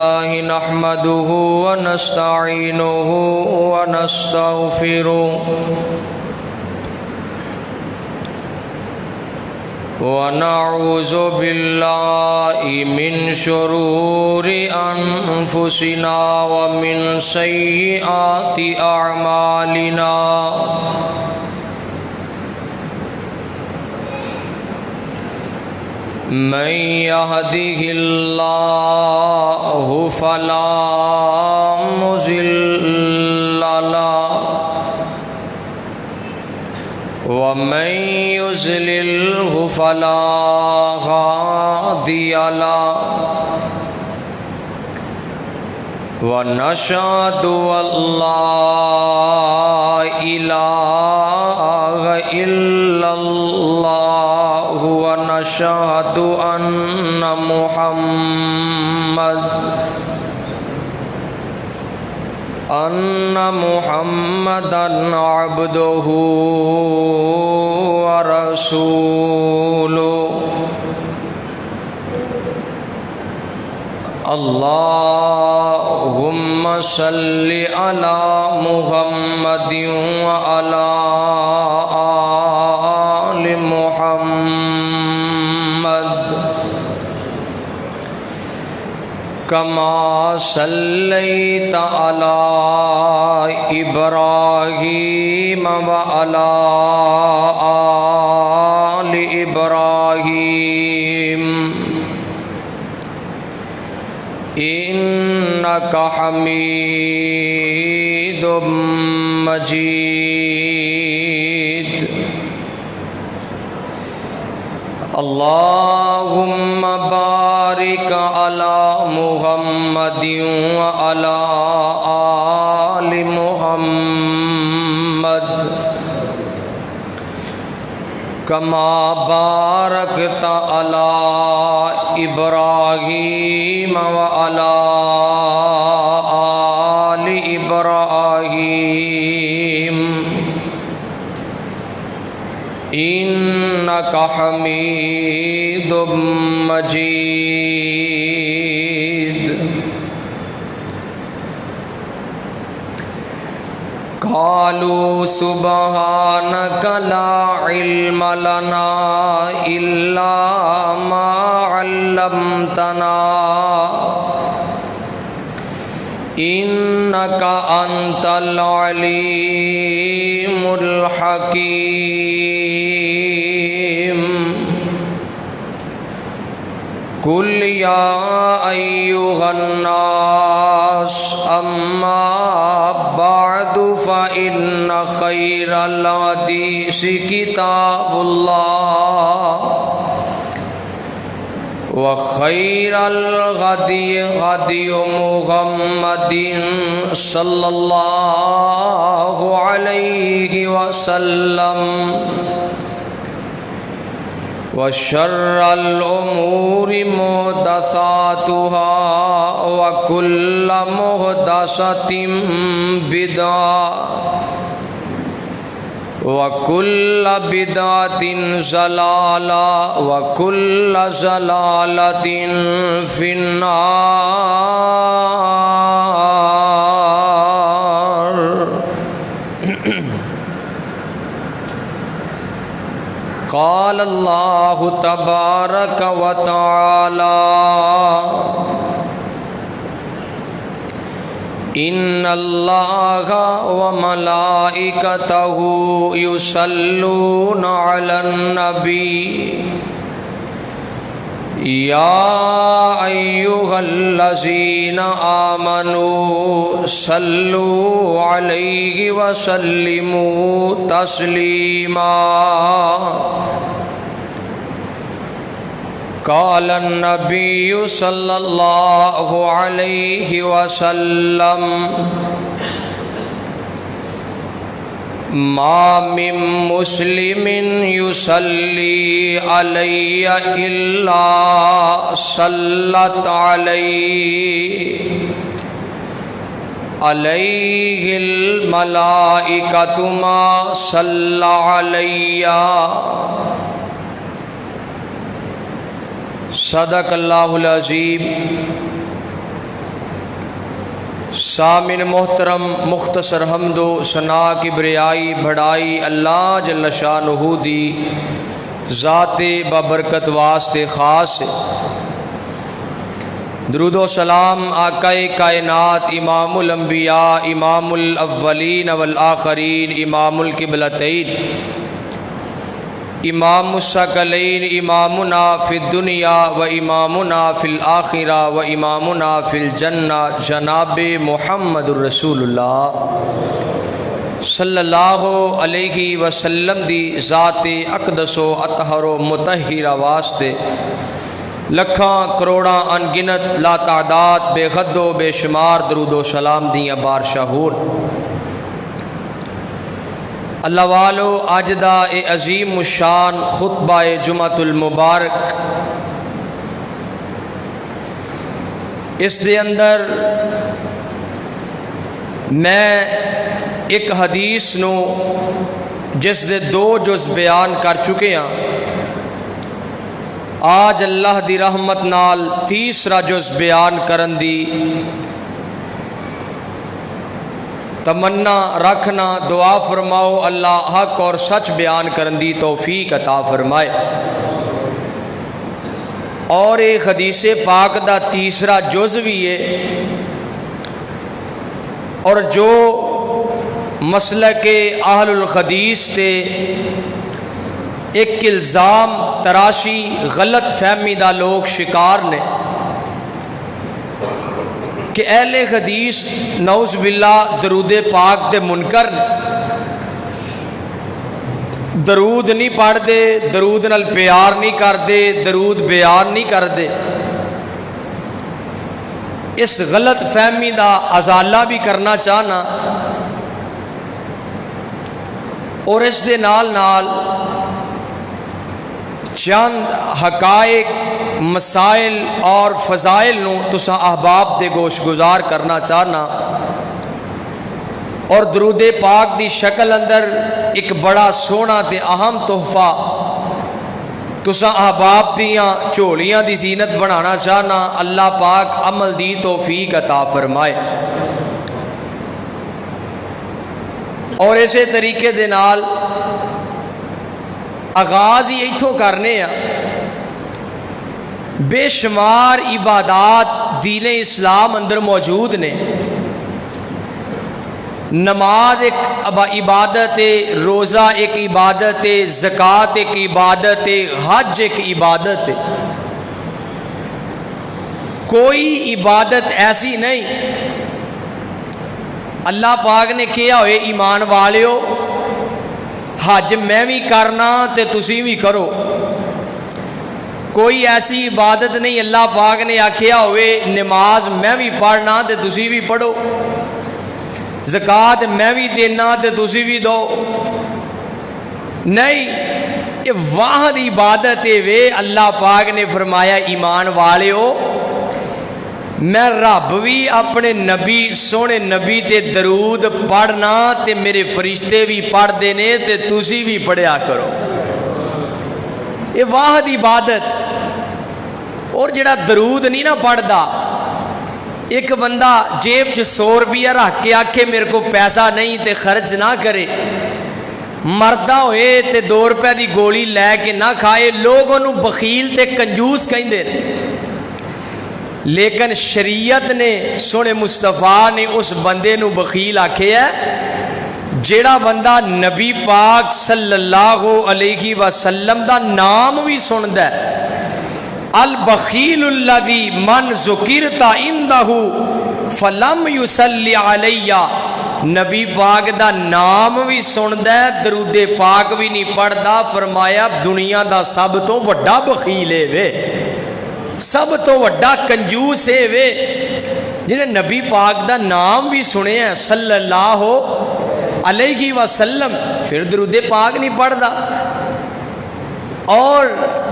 الله نحمده ونستعينه ونستغفره ونعوذ بالله من شرور أنفسنا ومن سيئات أعمالنا من يهده الله فلا مضل له ومن يضلل فلا هادي له ونشهد أن لا إله إلا الله ونشهد أن محمدًا عبده ورسوله اللهم صل على محمد وعلى آل محمد كما صليت على إبراهيم وعلى آل إبراهيم إنك حميد مجيد اللهم بارك على محمد وعلى آل محمد كما باركت على إبراهيم وعلى آل إبراهيم إنك حميد مجيد قالوا سبحانك لا علم لنا إلا ما علمتنا إنك أنت العليم الحكيم قل يا أيها الناس أما بعد فإن خير الحديث كتاب الله وخير الهدي هدي محمد صلى الله عليه وسلم وشر الأمور محدثاتها وكل محدثة بدعة وكل بدعة ضلالة وكل ضلالة في النار قال الله تبارك وتعالى إن الله وملائكته يصلون على النبي يا أيها الذين آمنوا صلوا عليه وسلموا تسليما قال النبي صلى الله عليه وسلم ما من مسلم يصلي علي إلا صلت عليه الملائكة ما صلى علي صدق اللہ العظیم۔ سامن محترم، مختصر حمد و ثنا کبریائی بڑائی اللہ جل شانہ دی ذات بابرکت واسطے خاص ہے۔ درود و سلام آقا کائنات، امام الانبیاء، امام الاولین والآخرین، امام القبلتین، امام الثقلین، امامنا فی الدنیا و امامنا فی الآخرہ و امامنا فی الجنہ، جناب محمد الرسول اللہ صلی اللہ علیہ وسلم دی ذات اقدس و اطہر و مطہرہ واسطے لکھاں کروڑاں انگنت لا تعداد بے حد و بے شمار درود و سلام دیاں بارشاہور۔ اللہ والو اج دا اے عظیم الشان خطبہ جمعۃ المبارک، اس دے اندر میں ایک حدیث نو جس دے 2 جز بیان کر چکے ہیں، آج اللہ دی رحمت نال تیسرا جز بیان کرن دی تمنا رکھنا، دعا فرماؤ اللہ حق اور سچ بیان کرن دی توفیق عطا فرمائے۔ اور ایک حدیث پاک دا تیسرا جز بھی ہے، اور جو مسلک اہل الحدیث تے ایک الزام تراشی غلط فہمی دا لوگ شکار نے کہ اہل حدیث نعوذ باللہ درود پاک دے منکر نے، درود نہیں پڑھ دے، درود نال پیار نہیں کر دے، درود بیان نہیں کر دے۔ اس غلط فہمی دا ازالہ بھی کرنا چاہنا، اور اس دے نال نال چند حقائق، مسائل اور فضائل نو تساں احباب دے گوش گزار کرنا چاہنا، اور درود پاک دی شکل اندر ایک بڑا سونا تے اہم تحفہ تساں احباب دیاں چولیاں دی زینت بنانا چاہنا۔ اللہ پاک عمل دی توفیق عطا فرمائے۔ اور اسی طریقے دے نال آغاز ہی ایتھوں کرنے ہیں، بے شمار عبادات دین اسلام اندر موجود نے۔ نماز ایک عبادت ہے، روزہ ایک عبادت ہے، زکوٰۃ ایک عبادت ہے، حج ایک عبادت ہے۔ کوئی عبادت ایسی نہیں اللہ پاک نے کیا ہوئے ایمان والیو حج میں بھی کرنا تے تسی بھی کرو۔ کوئی ایسی عبادت نہیں اللہ پاک نے آکھیا ہوئے نماز میں بھی پڑھنا تے تسی بھی پڑھو، زکوٰۃ میں بھی دینا تے تسی بھی دو۔ نہیں، یہ واحد عبادت ہے وے۔ اللہ پاک نے فرمایا ایمان والیو میں رب بھی اپنے نبی سونے نبی تے درود پڑھنا تے میرے فرشتے بھی پڑھ دینے تے تسی بھی پڑھیا کرو۔ یہ واحد عبادت۔ اور جڑا درود نہیں نہ پڑھدا، ایک بندہ جیب چ 100 روپیہ رکھ کے آکھے میرے کو پیسہ نہیں تے خرچ نہ کرے، مردہ ہوئے تے 2 روپے دی گولی لے کے نہ کھائے، لوگ انہوں بخیل تے کنجوس کہیں دے۔ لیکن شریعت نے سونے مصطفیٰ نے اس بندے نو بخیل آکھے ہے جیڑا بندہ نبی پاک صلی اللہ علیہ وسلم دا نام بھی سندا ہے۔ البخیل الذی من ذکرت عندہ فلم یصلی علیہ، نبی پاک دا نام بھی سندا ہے، درود پاک بھی نہیں پڑھدا، فرمایا دنیا دا سب تو وڈا بخیل ہے وے، سب تو وڈا کنجوس ہے وے، جنہیں نبی پاک دا نام بھی سنے ہیں صلی اللہ علیہ وسلم، پھر درود پاک نہیں پڑھدا۔ اور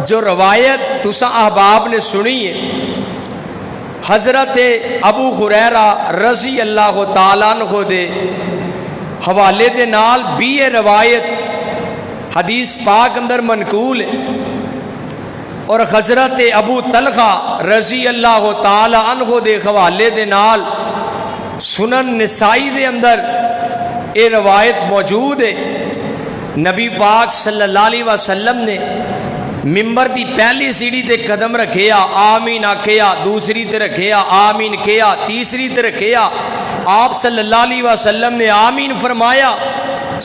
جو روایت تساں احباب نے سنی ہے، حضرت ابو ہریرہ رضی اللہ تعالیٰ عنہ دے حوالے دے نال بھی یہ روایت حدیث پاک اندر منقول ہے، اور حضرت ابو طلحہ رضی اللہ تعالی عنہ دے حوالے دے نال سنن نسائی دے اندر یہ روایت موجود ہے، نبی پاک صلی اللہ علیہ وسلم نے ممبر دی پہلی سیڑھی تے قدم رکھیا، آمین آکھیا، دوسری تے رکھیا، آمین کیا، تیسری تے رکھیا، آپ صلی اللہ علیہ وسلم نے آمین فرمایا۔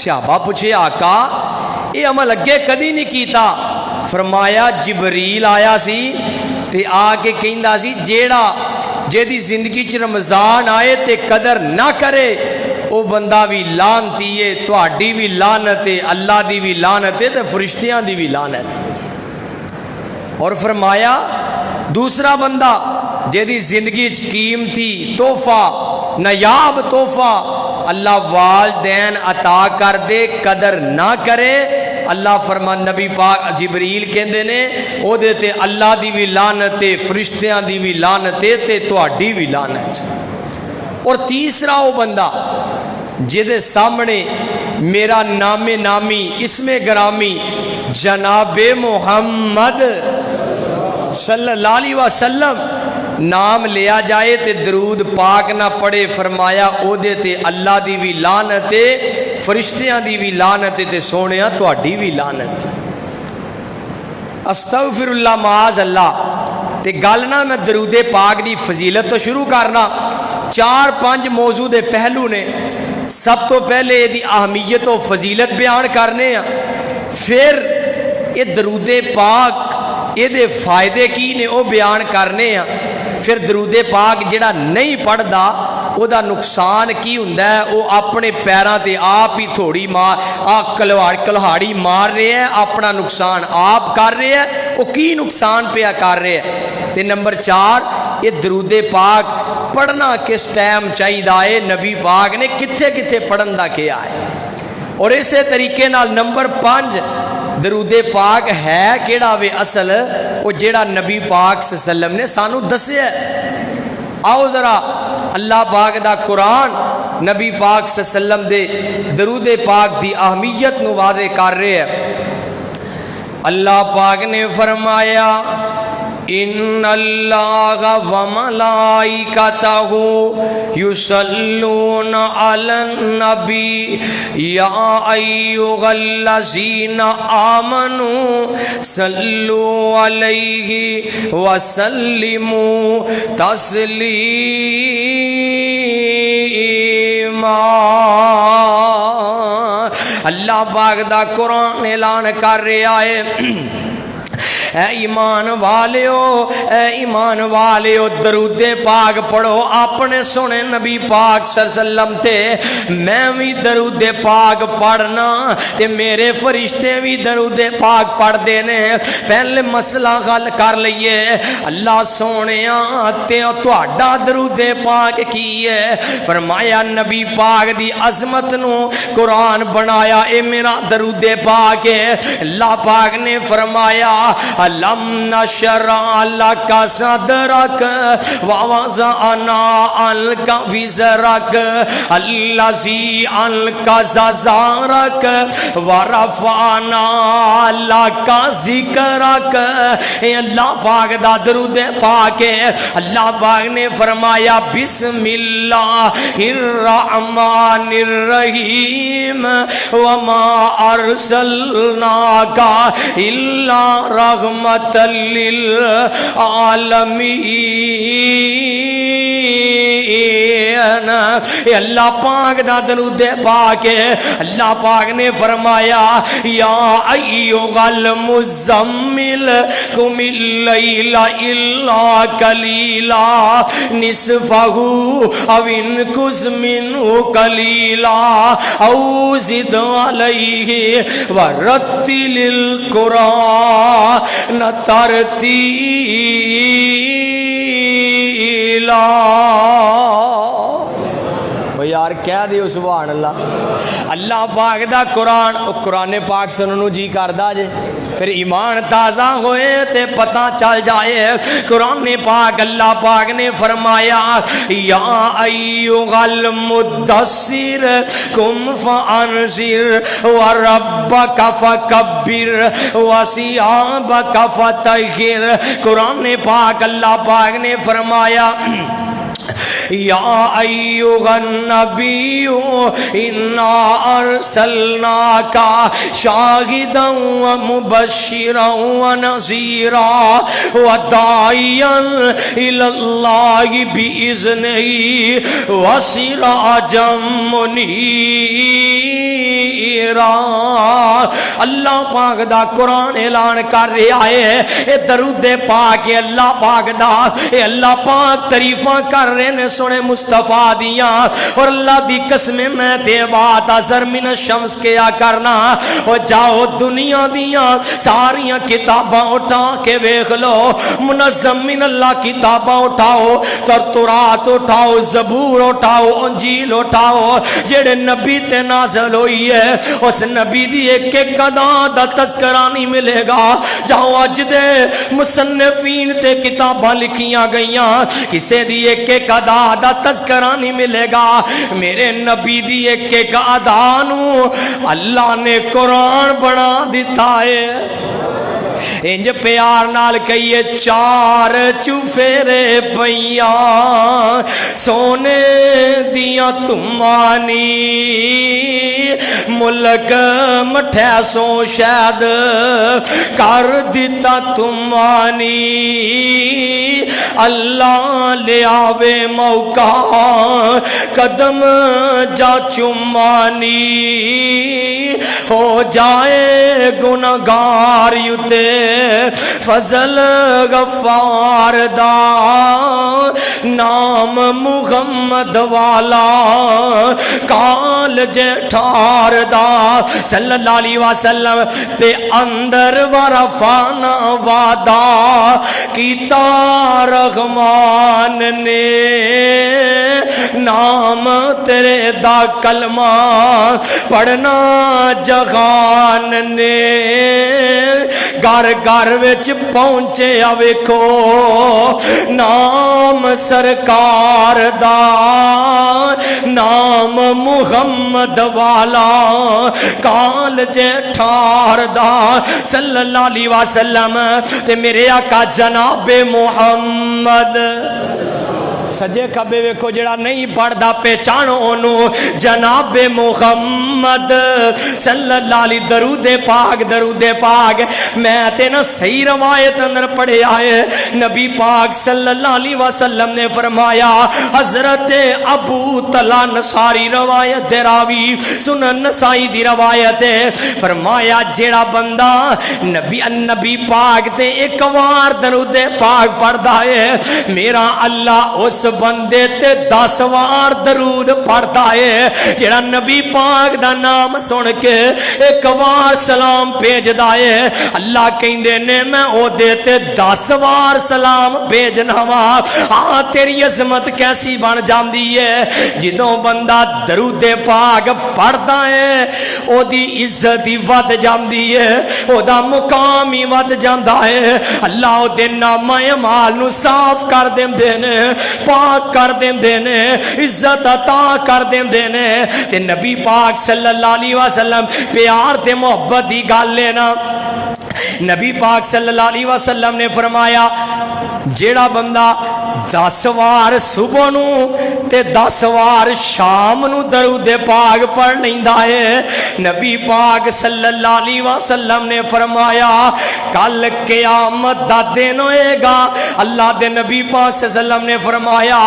صحابہ پوچھے آقا یہ عمل اگے کدی نہیں کیتا؟ فرمایا جبریل آیا سی تے آ کے کہندا سی جیڑا جیدی زندگی چ رمضان آئے تے قدر نہ کرے او بندہ بھی لعنتی ہے، تہاڈی بھی لعنت ہے، اللہ دی بھی لعنت ہے تے فرشتیاں دی بھی لعنت۔ اور فرمایا دوسرا بندہ جیدی زندگی چ قیمتی تحفہ، نایاب تحفہ اللہ والدین عطا کر دے قدر نہ کرے، اللہ فرمان نبی پاک جبریل کہندے نے او دے تے اللہ دی بھی لعنت ہے، فرشتیاں دی بھی لعنت ہے تے تہاڈی بھی لعنت۔ اور تیسرا وہ بندہ جدے سامنے میرا نام نامی اسم گرامی جناب محمد صلی اللہ علیہ وسلم نام لیا جائے تے درود پاک نہ پڑے، فرمایا او دے تے اللہ دی بھی لعنت ہے، فرشتیاں دی بھی لعنت ہے تے سونیا تہاڈی بھی لعنت۔ استغفر اللہ معاذ اللہ۔ تے گل نہ میں درود پاک دی فضیلت تو شروع کرنا، 4-5 موضوع دے پہلو نے۔ سب تو پہلے یہ دی اہمیت و فضیلت بیان کرنے ہیں، پھر یہ درود پاک یہ دے فائدے کی نے وہ بیان کرنے ہیں، پھر درود پاک جڑا نہیں پڑھدا او دا نقصان کی ہوندا ہے، وہ اپنے پیراں تے آپ ہی تھوڑی کلہاڑی مار رہے ہیں، اپنا نقصان آپ کر رہے ہیں، وہ کی نقصان پیا کر رہے ہیں۔ تے نمبر 4 یہ درود پاک پڑھنا کس ٹائم چاہیے، نبی پاک نے کتھے کتھے پڑھن دا کیا ہے۔ اور اسی طریقے نال نمبر 5 درود پاک ہے کیڑا وے اصل، وہ جیڑا نبی پاک صلی اللہ علیہ وسلم نے سانو دسیا ہے۔ آؤ ذرا اللہ پاک دا قرآن نبی پاک صلی اللہ علیہ وسلم دے درود پاک دی اہمیت نو واضح کر رہے ہیں۔ اللہ پاک نے فرمایا ان اللہ و ملائکتہ یصلون علی النبی یا ایھا الذین آمنوا صلوا علیہ وسلموا تسلیما۔ اللہ پاک دا قرآن اعلان کر رہا ہے، اے ایمان والیو درود پاک پڑھو اپنے سونے نبی پاک صلی اللہ علیہ وسلم تے۔ میں بھی درود پاک پڑھنا تے میرے فرشتے بھی درود پاک پڑھ دینے۔ پہلے مسئلہ حل کر لئیے، اللہ سونے تے تہاڈا درود پاک کی ہے؟ فرمایا نبی پاک دی عظمت نو قرآن بنایا، اے میرا درود پاک ہے۔ اللہ پاک نے فرمایا لم نشرح لك صدرك ووضعنا عنك وزرك الذي انقض ظهرك ورفعنا لك ذكرك۔ اے اللہ پاک دا درود پاک ہے۔ اللہ پاک نے فرمایا بسم اللہ الرحمن الرحیم وما ارسلناک الا رحمت للعالمین۔ اللہ پاک دا درود پاک ہے۔ اللہ پاک نے فرمایا یا ایھا المزمل قم اللیل الا قلیلا نصفہ او انقص منہ قلیلا او زد علیہ ورتل القرآن ترتیلا۔ یار کہہ دیو سبحان اللہ۔ اللہ پاک دا قرآن، قرآن پاک سننو جی کردا جے، پھر ایمان تازہ ہوئے تے پتہ چل جائے۔ قرآن پاک اللہ پاک نے فرمایا یا ایھا المدثر قم فانذر وربک فکبر وثیابک فطہر۔ قرآن پاک اللہ پاک نے فرمایا یا ایھا النبی انا ارسلناک شاہدا ومبشرا ونذیرا وداعیا الی اللہ باذنہ وسراجا منیرا۔ اللہ پاک دا قرآن اعلان کر رہا ہے، اے درود پاک اللہ پاک دا، اے اللہ پاک تعریفاں کر رہے نے سنے مصطفیٰ دیاں، اور اللہ دی قسم میں تے بات ازر من الشمس کیا کرنا، اور جاؤ دنیا دیاں ساریاں کتاباں اٹھا کے ویکھ لو، منظم من اللہ کتاباں اٹھاؤ، تورات اٹھاؤ، زبور اٹھاؤ، انجیل اٹھاؤ، جڑے نبی تے نازل ہوئی ہے اس نبی دی ایک ایک ادا دا تذکرہ نہیں ملے گا۔ جاؤ اج دے مصنفین تے کتاباں لکھیاں گئیاں، کسے دی ایک ایک ادا دا تذکرہ نہیں ملے گا، میرے نبی دی ایک ایک ادا نو اللہ نے قرآن بنا دیتا ہے۔ انج پیار نال کہیے چار چوفیرے پیاں سونے دیاں تمانی، ملک مٹھے سو شہد کر دیتا تمانی، اللہ لے آوے موقع قدم جا چمانی، ہو جائے گناہگار یوتے فضل غفار دا، نام محمد والا کال جٹھار دا، صلی اللہ علیہ وسلم پہ اندر ورفانا وعدہ کیتا رحمان نے، نام تیرے دا کلمہ پڑھنا جہان نے، گھر گھر وچ پہنچے ویکھو نام سرکار دا، نام محمد والا کال جٹھار دا، صلی اللہ علیہ وسلم تے میرے آقا جناب محمد۔ سجے کبے ویکھو جڑا نہیں پڑھدا پہچانو اونوں جناب محمد صلی اللہ علیہ درود پاک درود پاک۔ میں تے نا صحیح روایت اندر پڑھیا ہے، نبی پاک صلی اللہ علیہ وسلم نے فرمایا، حضرت ابو طلحہ نصاری روایت دے راوی، سنن نسائی دی روایت ہے، فرمایا جڑا بندہ نبی پاک تے ایک وار درود پاک پڑھدا ہے، میرا اللہ اس بندے تے 10 وار درود پڑھتا ہے۔ جڑا نبی پاک دا نام سن کے ایک وار سلام بھیجدا ہے، اللہ کہندے نے میں او دے تے 10 وار سلام بھیجنا وا۔ ہاں تیری عظمت کیسی بن جاندی ہے جدوں بندہ درود پاک پڑھدا ہے، او دی عزت ہی ود جاندی ہے، او دا مقام ہی ود جاندا ہے، اللہ او دے نام اعمال نو صاف کر دیندے نے، پاک کر دیندے نے، عزت عطا کر دیندے نے۔ تے نبی پاک صلی اللہ علیہ وسلم پیار تے محبت دی گل لینا، نبی پاک صلی اللہ علیہ وسلم نے فرمایا جیڑا بندہ 10 وار صبح نو تے 10 وار شام نو درود پاک پڑھ لیندا ہے، نبی پاک صلی اللہ علیہ وسلم نے فرمایا کل قیامت دا دن ہوئے گا، اللہ دے نبی پاک صلی اللہ علیہ وسلم نے فرمایا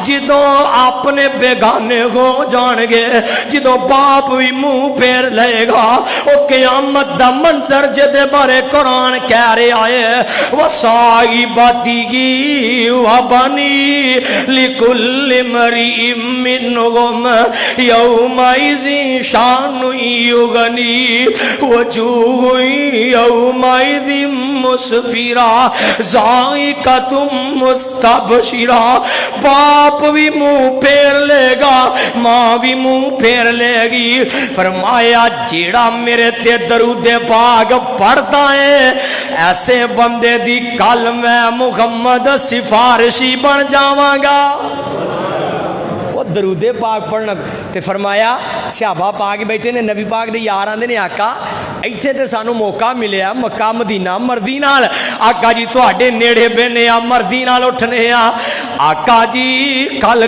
جدوں اپنے بیگانے ہو جان گے، جدوں باپ بھی منہ پھیر لے گا، او قیامت دا منظر جدے بارے قرآن کہہ رہا ہے، وصاحبتی وبنی لکل امرئ منہم یومئذ شان یغنی وجوہ یومئذ مسفرہ ذائقۃ مستبشرہ۔ باپ بھی منہ پھیر لے گا، ماں بھی منہ پھیر لے گی، فرمایا جیڑا میرے تے درود پاک پڑھتا ہے ایسے بندے دی کل میں محمد سفارشی بن جاواں گا۔ وہ درود پاک پڑھنا تے فرمایا صحابہ پاک بیٹھے نے، نبی پاک دے یار آندے نے آقا ਇੱਥੇ ਤੇ ਸਾਨੂੰ ਮੌਕਾ ਮਿਲਿਆ ਮੱਕਾ ਮਦੀਨਾ ਮਰਦੀ ਨਾਲ ਆਕਾ ਜੀ ਤੁਹਾਡੇ ਨੇੜੇ ਬਹਿਨੇ ਆ ਮਰਦੀ ਨਾਲ ਉੱਠਨੇ ਆ ਆਕਾ ਜੀ ਕੱਲ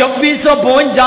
2452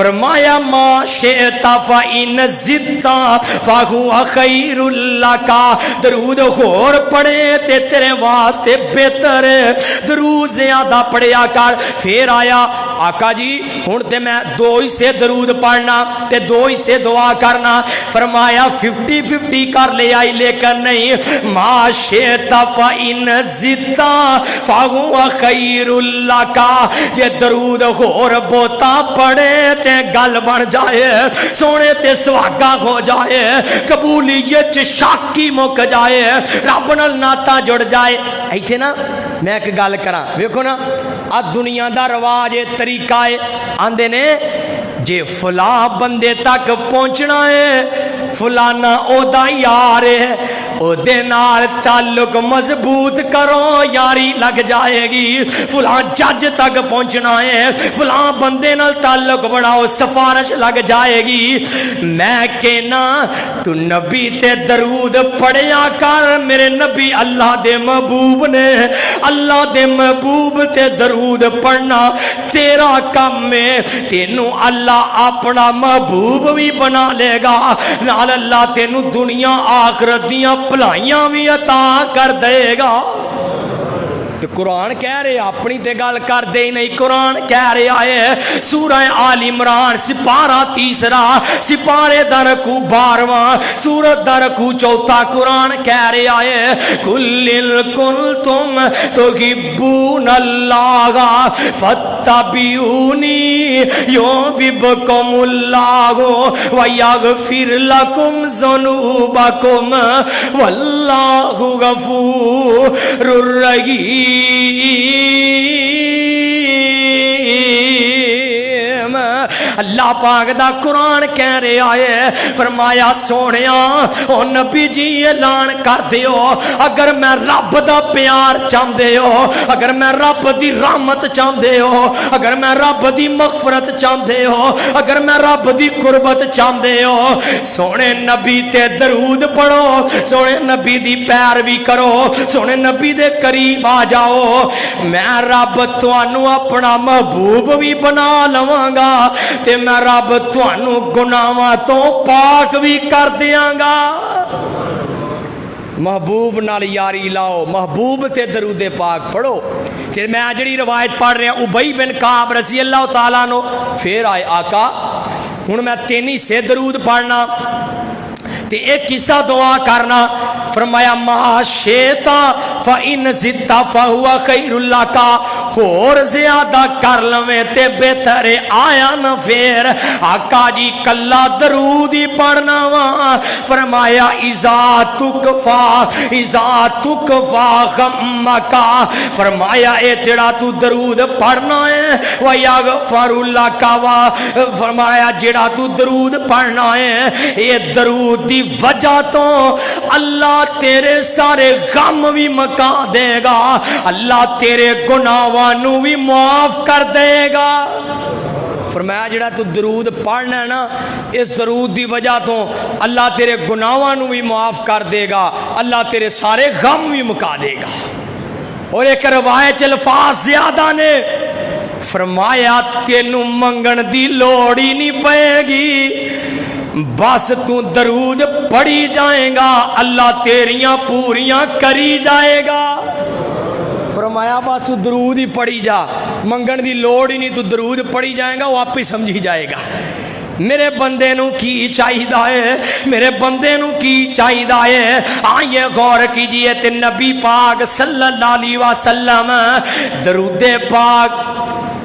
فرمایا ما شئتا فإن زدتا فہو خیر لکا، درود اور پڑھے تے تیرے واسطے بہتر ہے، درود زیادہ پڑھیا کر۔ پھر آیا آقا جی ہن تے میں 2 حصے درود پڑھنا تے 2 حصے دعا کرنا، فرمایا 50-50 کر لے آئی، لیکن نہیں، ما شئتا فإن زدتا فہو خیر لکا، یہ درود اور بوتا پڑھے تے گل بن جائے، سونے تے سواگا ہو جائے، قبولیت شاکی مک جائے، رب نال ناتا جڑ جائے۔ ایتھے نا میں ایک گل کراں، ویکھو نا آ دنیا دا رواج ہے، طریقہ ہے، آندے نے جے فلاں بندے تک پہنچنا ہے فلانا او دا یار ہے، او دے نال تعلق مضبوط کرو یاری لگ جائے گی، فلاں جج تک پہنچنا ہے فلاں بندے نال تعلق بڑھاؤ سفارش لگ جائے گی۔ میں کہنا تو نبی تے درود پڑھیا کر، میرے نبی اللہ دے محبوب نے، اللہ دے محبوب تے درود پڑھنا تیرا کم ہے، تینوں اللہ اپنا محبوب بھی بنا لے گا، نال اللہ تینوں دنیا آخرت دیاں بھلائیاں بھی عطا کر دے گا۔ تو قرآن کہہ رہے اپنی تے گل کر دے نہیں، قرآن کہہ رہا ہے سورہ آل عمران سپارہ 3 سپارے دا رکوع 12 سورت دا رکوع 4، قرآن کہہ رہا ہے قل ان کنتم تحبون اللہ فاتبعونی یحببکم اللہ ویغفر لکم ذنوبکم واللہ غفور الرحیم۔ اللہ پاک دا قرآن کہہ رہا ہے، فرمایا سونیا او نبی جی اعلان کر دیو، اگر میں رب دا پیار چاہندے ہو، اگر میں رب دی رحمت چاہندے ہو، اگر میں رب دی مغفرت چاہندے ہو، اگر میں رب دی قربت چاہندے ہو، سونے نبی تے درود پڑھو، سونے نبی دی پیروی کرو، سونے نبی دے قریب آ جاؤ، میں رب تانوں اپنا محبوب بھی بنا لواں گا تے میں رب تانوں گناہاں تو پاک بھی کر دیاں گا۔ محبوب نال یاری لاؤ، محبوب تے درود پاک پڑھو۔ پھر میں جڑی روایت پڑھ رہا ابی بن کعب رضی اللہ تعالیٰ عنہ، پھر آئے آقا ہن میں 3 سے درود پڑھنا تے ایک قصہ دعا کرنا، فرمایا ما شئتا فإن زدتا فہو خیر لکا، اور زیادہ کر لویں تے بہتر آیا نہ پھر آقا جی کلا درود ہی پڑھنا وا، فرمایا اذا تکفا غمکا، فرمایا اے جڑا تو درود پڑھنا ہے ویغفر لکا، فرمایا جڑا تو درود پڑھنا ہے یہ درود دی وجہ تو اللہ تیرے سارے غم بھی مکا دے گا، اللہ تیرے گناہاں نو بھی معاف کر دے گا۔ فرمایا جڑا تو درود پڑھنا ہے نا اس درود دی وجہ تو اللہ تیرے گناہاں نو بھی معاف کر دے گا، اللہ تیرے سارے غم بھی مکا دے گا۔ اور ایک روایت الفاظ زیادہ نے فرمایا تینوں منگن دی لوڑ ہی نہیں پئے گی، بس تو درود پڑھی جائے گا اللہ تیریاں پوریاں کری جائے گا۔ فرمایا بس تو درود ہی پڑھی جا، منگن دی لوڑ ہی نہیں، تو درود پڑھی جائے گا وہ آپ ہی سمجھی جائے گا۔ میرے بندے نو کی چاہیدہ ہے، میرے بندے نو کی چاہیدہ ہے، آئیے غور کیجئے تے نبی پاک صلی اللہ علیہ وسلم درود پاک،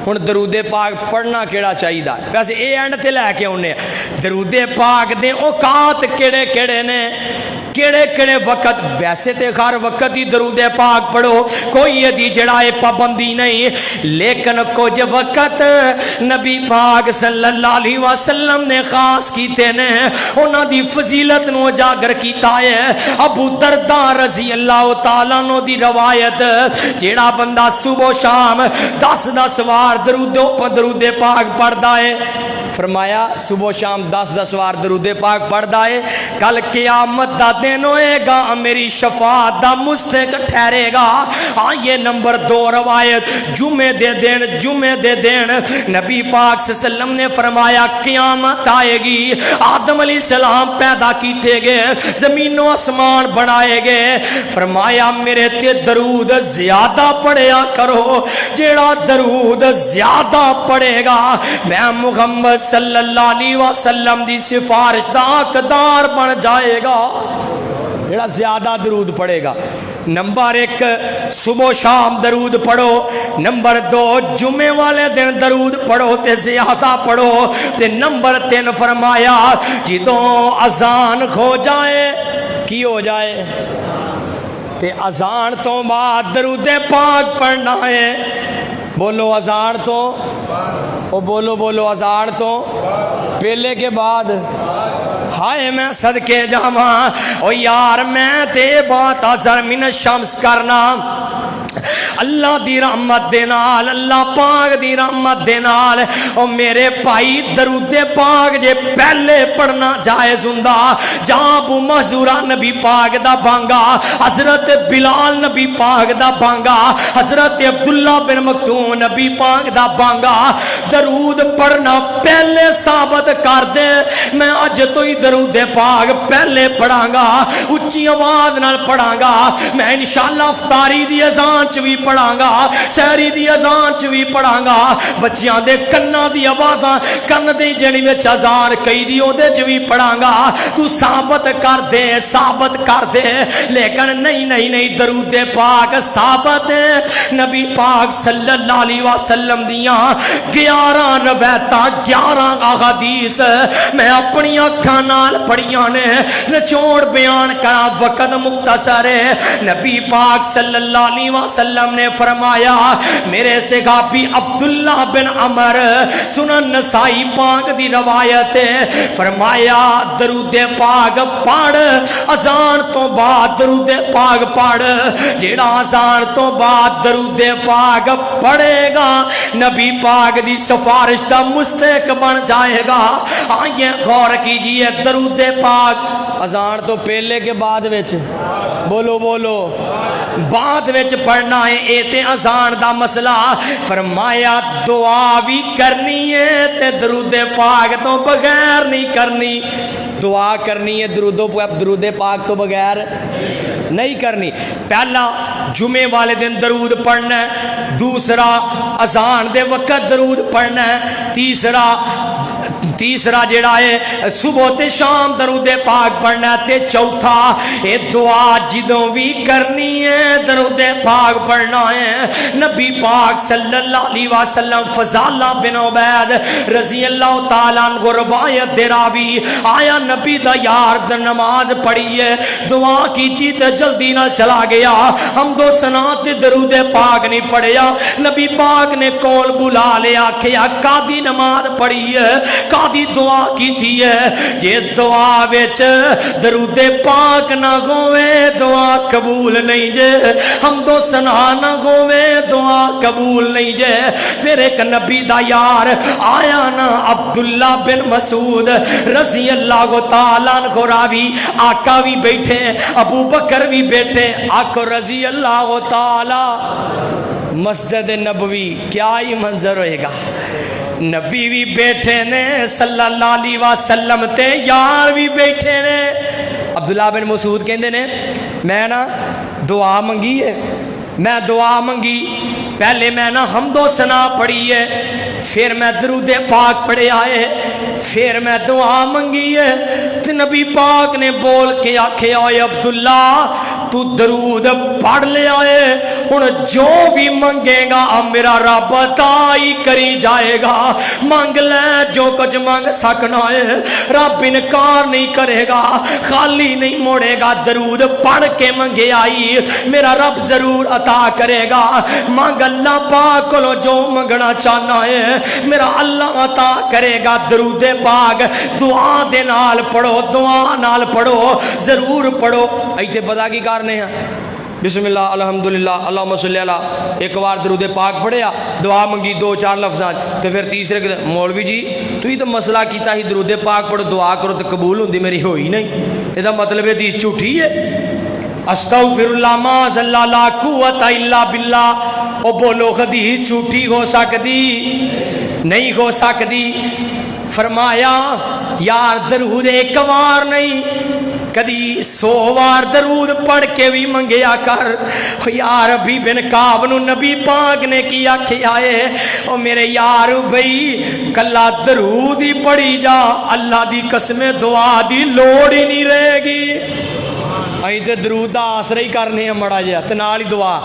ہن درود پاک پڑھنا کیڑا چاہیدہ، ویسے اے اینڈ تے لے کے انہیں درود پاک دے اوقات کیڑے کیڑے نے، کیڑے کیڑے وقت، ویسے تے ہر وقت ہی درود پاک پڑھو، کوئی یہ جڑا ہے پابندی نہیں، لیکن کچھ وقت نبی پاک صلی اللہ علیہ وسلم نے خاص کیتے نے، انہاں دی فضیلت نو اجاگر کیتا ہے۔ ابو درداء رضی اللہ تعالیٰ عنہ دی روایت، جڑا بندہ صبح و شام 10 وار درود پاک پڑھدا ہے، فرمایا صبح شام 10 وار درود پاک پڑھدا ہے کل قیامت دا دن ہوئے گا میری شفاعت دا مستحق ٹھہرے گا. ہاں یہ نمبر 2 روایت جمعے دے دن نبی پاک صلی اللہ علیہ وسلم نے فرمایا قیامت آئے گی, آدم علیہ السلام پیدا کیتے گئے, زمین و آسمان بنائے گئے, فرمایا میرے تے درود زیادہ پڑھیا کرو, جیڑا درود زیادہ پڑھے گا میں محمد صلی اللہ علیہ وسلم دی سفارش دا حقدار بن جائے گا. جیڑا زیادہ درود پڑھے گا. نمبر 1 صبح شام درود پڑھو. نمبر 2 جمعے والے دن درود پڑھو تے زیادہ پڑھو. تے نمبر 3 فرمایا جدوں اذان ہو جائے کی ہو جائے تے اذان تو بعد درود پاک پڑھنا ہے. بولو اذان تو او بولو اذان تو پہلے کے بعد. ہائے میں صدقے جاواں او یار میں تے بات ازر من الشمس کرنا اللہ دی رحمت دے نال, اللہ پاک دی رحمت دے نال. او میرے بھائی درود پاک جے پہلے پڑھنا جائز ہوندا جاں ابو محذورہ نبی پاک دا بانگا, حضرت بلال نبی پاک دا بانگا, حضرت عبداللہ بن مکتوم نبی پاک دا بانگا, درود پڑھنا پہلے ثابت کر دے. میں اج تو ہی درود پاک پہلے پڑھاں گا, اچھی آواز نال پڑھاں گا. میں انشاءاللہ افطاری دی اذان چ بھی پڑھاں گا, سحری دی اذان چ بھی پڑھاں گا, بچیاں دے کناں دی آوازاں کن دے جڑی وچ اذان کئی دی اودے چ بھی پڑھاں گا. تو ثابت کر دے لیکن نہیں درود پاک ثابت ہے. نبی پاک صلی اللہ علیہ وسلم دیاں 11 روایتاں 11 احادیث میں اپنی اکھاں نال پڑھیاں نے, نچوڑ بیان کراں وقت مختصر ہے. نبی پاک صلی اللہ علیہ وسلم نے فرمایا میرے صحابی عبداللہ بن عمر سنن نسائی پاک دی روایت ہے, فرمایا درود پاک پڑھ اذان تو بعد درود پاک پڑھ. جیڑا اذان تو بعد درود پاک پڑھے گا نبی پاک دی سفارش دا مستحق بن جائے گا. آئیے غور کیجئے درود پاک اذان تو پہلے کے بعد وچ بولو بعد وچ پڑھنا ہے. اے تے اذان دا مسئلہ. فرمایا دعا بھی کرنی ہے تے درود پاک تو بغیر نہیں کرنی. دعا کرنی ہے درود پاک تو بغیر نہیں کرنی. پہلا جمعے والے دن درود پڑھنا ہے, دوسرا اذان دے وقت درود پڑھنا ہے, تیسرا جڑا ہے صبح تے شام درود پاک پڑھنا ہے, تے چوتھا اے دعا جدوں بھی کرنی ہے درود پاک پڑھنا ہے. نبی پاک صلی اللہ علیہ وسلم فضالہ بن عبید رضی اللہ تعالیٰ عنہ روایت دے راوی آیا نبی دا یار دا نماز پڑھی ہے, دعا کی تھی تے جلدی نہ چلا گیا, حمد و ثنا تے درود پاک نہیں پڑھیا. نبی پاک نے کول بلا لیا کیا قاضی نماز پڑھی ہے, قاضی دعا کی تھی ہے, یہ دعا وچ درود پاک نہ ہوئے دعا قبول نہیں جے, حمد و ثنا نہ ہوئے دعا قبول نہیں جے. پھر ایک نبی دا یار آیا نا عبداللہ بن مسعود رضی اللہ تعالیٰ عنہ راوی, آقا بھی بیٹھے ابو بکر بھی بیٹھے, آقا رضی اللہ تعالیٰ مسجد نبوی کیا ہی منظر ہوئے گا. نبی بھی بیٹھے نے صلی اللہ علیہ وسلم تے یار بھی بیٹھے نے. عبداللہ بن مسعود کہندے نے میں نا دعا منگی ہے, میں دعا منگی پہلے میں نا حمد و ثنا پڑھی ہے, پھر میں درود پاک پڑھے آئے, پھر میں دعا منگی ہے. تے نبی پاک نے بول کے آکھے آئے عبداللہ تو درود پڑھ لے آئے, ہن جو بھی منگے گا میرا رب عطا ہی کری جائے گا. مانگ لے جو کچھ مانگ سکنا ہے, رب انکار نہیں کرے گا, خالی نہیں موڑے گا. درود پڑھ کے منگے آئی میرا رب ضرور عطا کرے گا. مانگ اللہ پاک کو جو منگنا چاہنا ہے میرا اللہ عطا کرے گا. درود پاک دعا دے نال پڑھو, دعا نال پڑھو, ضرور پڑھو. ایتھے پتہ کی کرنے ہیں بسم اللہ الحمدللہ اللہم صلی اللہ، ایک بار درود پاک پڑھیا، دعا منگی 2-4 لفظات، تو پھر تیسرے کہ مولوی جی تو ہی تو مسئلہ کیتا ہی درود پاک پڑھو دعا کرو تو قبول ہوندی، میری ہوئی نہیں، اس کا مطلب حدیث جھوٹی ہے۔ استغفر اللہ ما لا لا قوت الا باللہ، او بولو حدیث جھوٹی ہو سکتی نہیں ہو سکتی؟ فرمایا یار درود ایک بار نہیں کدی 100 بار درود پڑھ کے بھی منگیا کر یار۔ ابھی بن کعب نو نبی پاک نے کیا کھیائے او میرے یار بھئی کلا درود ہی پڑھی جا، اللہ دی قسم دعا دی لوڑ ہی نہیں رہے گی۔ ائی تے درود دا آسرا ہی کرنے ہیں مڑا جا تے نال ہی دعا،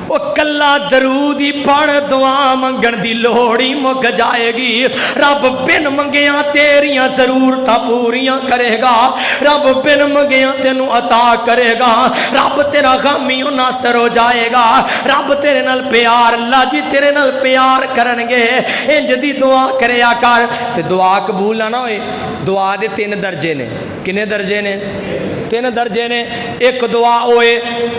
او کلا درود ہی پڑھ دعا منگن دی لوڑی مک جائے گی۔ رب بن منگیاں تیریاں ضرورتاں پوریاں کرے گا، رب بن منگیاں تینوں عطا کرے گا، رب تیرا غمیوں ناصر ہو جائے گا، رب تیرے نال پیار، اللہ جی تیرے نال پیار کرنگے۔ انج دی دعا کریا کر تے دعا قبول نہ ہوئے۔ دعا دے 3 درجے نے، کنے درجے نے؟ 3 درجے نے۔ ایک دعا ہوئے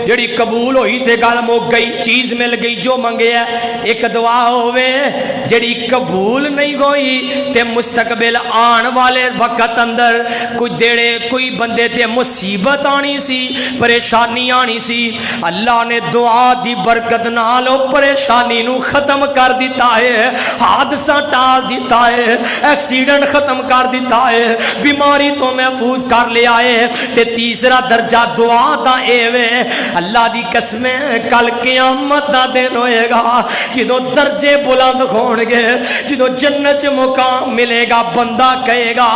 جڑی قبول ہوئی تے گل مک گئی، چیز مل گئی جو منگے ہے۔ ایک دعا ہوئے جڑی قبول نہیں ہوئی تے مستقبل آن والے وقت اندر کوئی دیڑے کوئی بندے تے مصیبت آنی سی، پریشانی آنی سی، اللہ نے دعا دی برکت نال او پریشانی نو ختم کر دیتا ہے، حادثہ ٹال دیتا ہے، ایکسیڈنٹ ختم کر دیتا ہے، بیماری تو محفوظ کر لیا ہے۔ تے تیسرا درجہ دعا دا اے وے اللہ دی قسم کل قیامت دا دن ہوئے گا جدو درجے بلند ہون گے، جدو جنت مقام ملے گا، بندہ کہے گا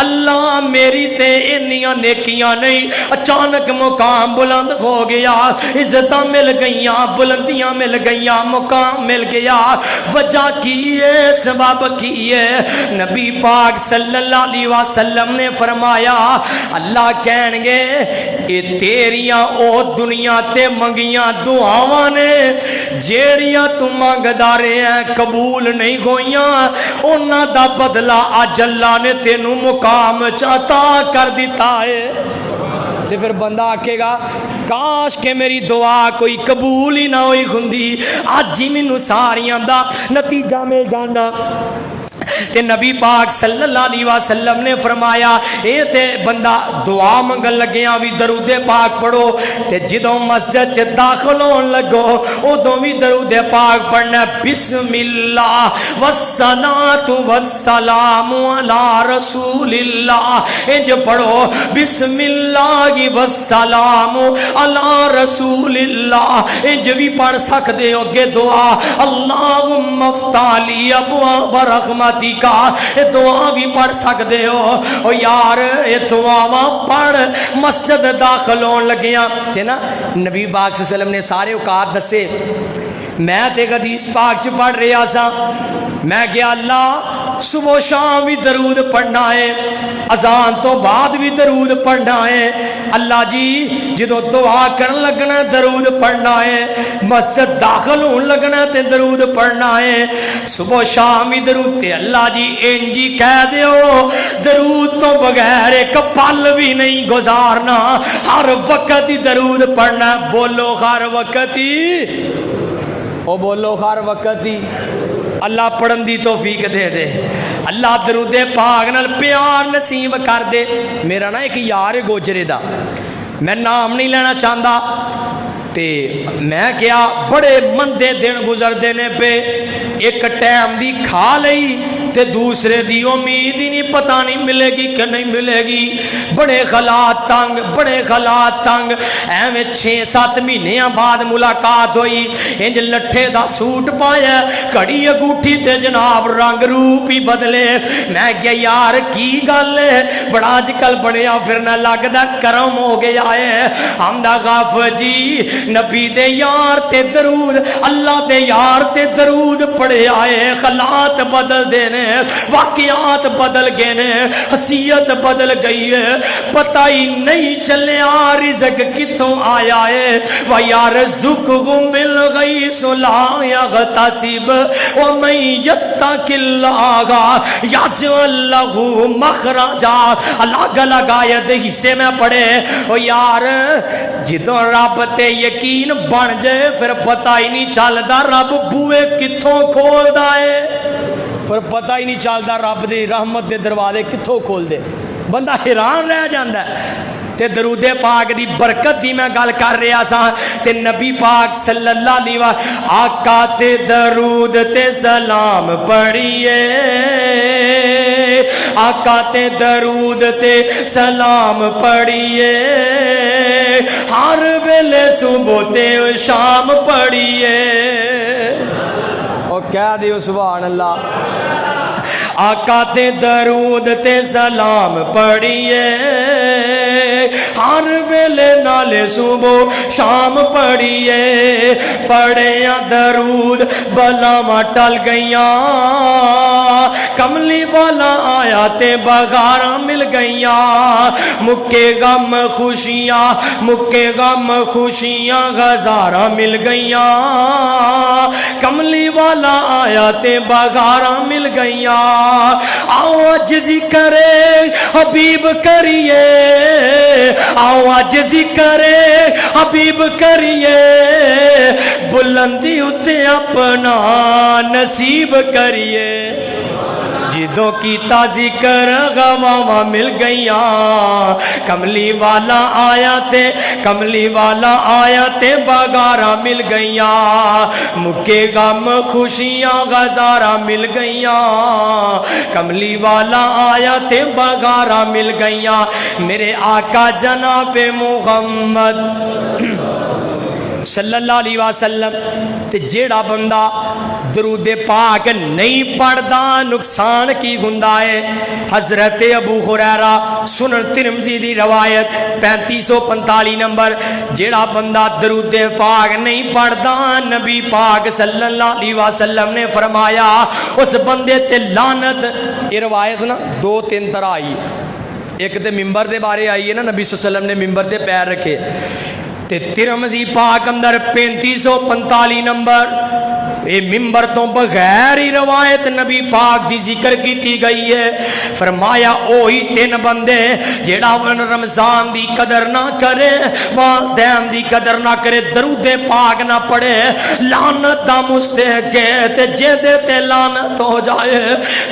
اللہ میری تے انیاں نیکیاں نہیں، اچانک مقام بلند ہو گیا، عزتاں مل گئیاں، بلندیاں مل گئیاں، مقام مل گیا۔ وجہ کی ہے؟ سبب کی ہے؟ نبی پاک صلی اللہ علیہ وسلم نے فرمایا اللہ کہن گے اے تیریاں او دنیا تے منگیاں دعاواں نے جیڑیاں تو منگدا رہے ہیں قبول نہیں ہوئیاں، انہاں دا بدلہ اج اللہ نے تینوں مقام عطا کر دیتا ہے۔ تے پھر بندہ آکے گا کاش کہ میری دعا کوئی قبول ہی نہ ہوئی ہوندی، اج ہی مینوں ساریاں دا نتیجہ مل جانا۔ تے نبی پاک صلی اللہ علیہ وسلم نے فرمایا اے تے بندہ دعا منگن لگیاں بھی درود پاک پڑھو، تے جدوں مسجد چ داخل ہون لگو ادوں بھی درود پاک پڑھنا، بسم اللہ والصلاۃ والسلام علی رسول اللہ، انج پڑھو بسم اللہ والسلام علی رسول اللہ، انج بھی پڑھ سکدے ہو۔ اگے دعا اللہم افتح لی ابواب رحمتک کا دعا بھی پڑھ سکتے ہو۔ او یار یہ دعاواں پڑھ مسجد داخل ہون لگیاں تے نا نبی پاک صلی اللہ علیہ وسلم نے سارے اوقات دسے۔ میں تے حدیث پاک چ پڑھ رہا سا، میں کہ اللہ صبح و شام بھی درود پڑھنا ہے، اذان تو بعد بھی درود پڑھنا ہے، اللہ جی جدو دعا کرن لگنا درود پڑھنا ہے، مسجد داخل ہون لگنا تے درود پڑھنا ہے، صبح و شام بھی درود تے اللہ جی انجی کہہ دیو درود تو بغیر ایک پل بھی نہیں گزارنا، ہر وقت ہی درود پڑھنا۔ بولو ہر وقت ہی، او بولو ہر وقت ہی۔ اللہ پڑھن دی توفیق دے دے، اللہ درود پاک نال پیار نصیب کر دے۔ میرا نا ایک یار گوجرے دا، میں نام نہیں لینا چاہتا، تے میں کیا بڑے مندے دن گزردے نے پہ، ایک ٹائم دی کھا لئی تے دوسرے دی امید ہی نہیں، پتہ نہیں ملے گی کہ نہیں ملے گی، بڑے حالات تنگ، بڑے حالات تنگ، ایویں 6-7 مہینیاں بعد ملاقات ہوئی، انج لٹھے دا سوٹ پایا، کڑی انگوٹھی تے جناب رنگ روپ ہی بدلے۔ میں کیا یار کی گل ہے، بڑا اج کل بڑیا پھرنا لگدا کرم ہو گیا ہے۔ ہمدا غاف جی نبی دے یار تے درود، اللہ دے یار تے درود پڑھے آئے، حالات بدل دینے، واقعات بدل گئے نے، حیثیت بدل گئی ہے، پتہ ہی نہیں چلیا رزق کتوں آیا ہے۔ وَيَرْزُقْهُ بِالْغَيْثِ لَا يَحْتَسِبُ وَمَن يَتَّقِ اللَّهَ يَجْعَل لَّهُ مَخْرَجًا۔ الگ الگ آیت حصے میں پڑھے او یار، جدوں رب تے یقین بن جائے پھر پتہ ہی نہیں چلدا رب بوئے کتوں کھولدا ہے، پر پتہ ہی نہیں چلدا رب دی رحمت دے دروازے کتوں کھول دے، بندہ حیران رہ جاندا ہے۔ تے درود پاک دی برکت دی میں گل کر رہا سا، تے نبی پاک صلی اللہ علیہ وسلم آقا تے درود تے سلام پڑھیے، آقا تے درود تے سلام پڑھیے، ہر ویلے صبح تے شام پڑھیے، اور کہہ دیو سبحان اللہ۔ آقا تے درود تے سلام پڑھیے، ہر ویلے نالے صبح شام پڑھیے، پڑھیاں درود بلاواں ٹل گئیاں، کملی والا آیا تے بغاراں مل گئیاں، مکے غم خوشیاں، مکے غم خوشیاں ہزاراں مل گئیاں، کملی والا آیا تے بغاراں مل گئیاں، آؤ عجزی کرے حبیب کریے، آؤ عجزی کرے حبیب کریے، بلندی اتے اپنا نصیب کریے، جدوں کیتا ذکر گواواں مل گئیاں، کملی والا آیا تے، کملی والا آیا تے بغاراں مل گئیاں، مکے غم خوشیاں ہزاراں مل گئیاں، کملی والا آیا تے بغاراں مل گئیاں، میرے آقا جناب محمد صلی اللہ علیہ وسلم تے جیڑا بندہ درود پاک نہیں پڑھدا نقصان کی ہوندا ہے۔ حضرت ابو ہریرہ سنن ترمذی دی روایت 3545 نمبر، جیڑا بندہ درود پاک نہیں پڑھدا نبی پاک صلی اللہ علیہ وسلم نے فرمایا اس بندے تے لعنت۔ یہ روایت نا دو تین طرح آئی، ایک تے ممبر دے بارے آئی ہے نا، نبی صلی اللہ علیہ وسلم نے ممبر تے پیر رکھے، تے ترمذی پاک اندر 3545 نمبر، اے ممبر تو بغیر ہی روایت نبی پاک دی ذکر کی گئی ہے، فرمایا اوہی تین بندے جیڑا رمضان دی قدر نہ کرے، والدین دی قدر نہ کرے، درود پاک نہ پڑھے، لعنت دا مستحق ہے، تے جیدے تے لعنت ہو جائے،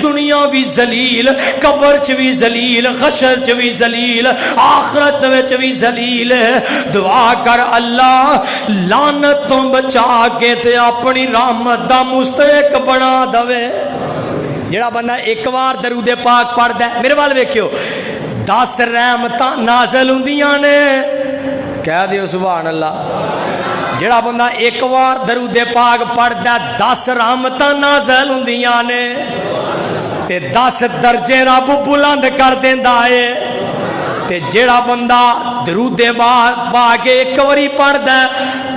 دنیا بھی ذلیل، قبر چ بھی ذلیل، حشر چ بھی ذلیل، آخرت وچ بھی ذلیل ہے۔ دعا کر اللہ لعنت تو بچا کے تے اپنی رحمت دا مستحق بنا دوے۔ جڑا بندہ ایک بار درود پاک پڑھدا ہے، میرے وال ویکھیو 10 رحمتاں نازل ہوندیاں نے، کہہ دیو سبحان اللہ۔ جڑا بندہ ایک بار درود پاک پڑھدا 10 رحمتاں نازل ہوندیاں نے، تے 10 درجے رب بلند کر دیندا ہے۔ تے جیڑا بندہ درود پاک ایک واری پڑھدا ہے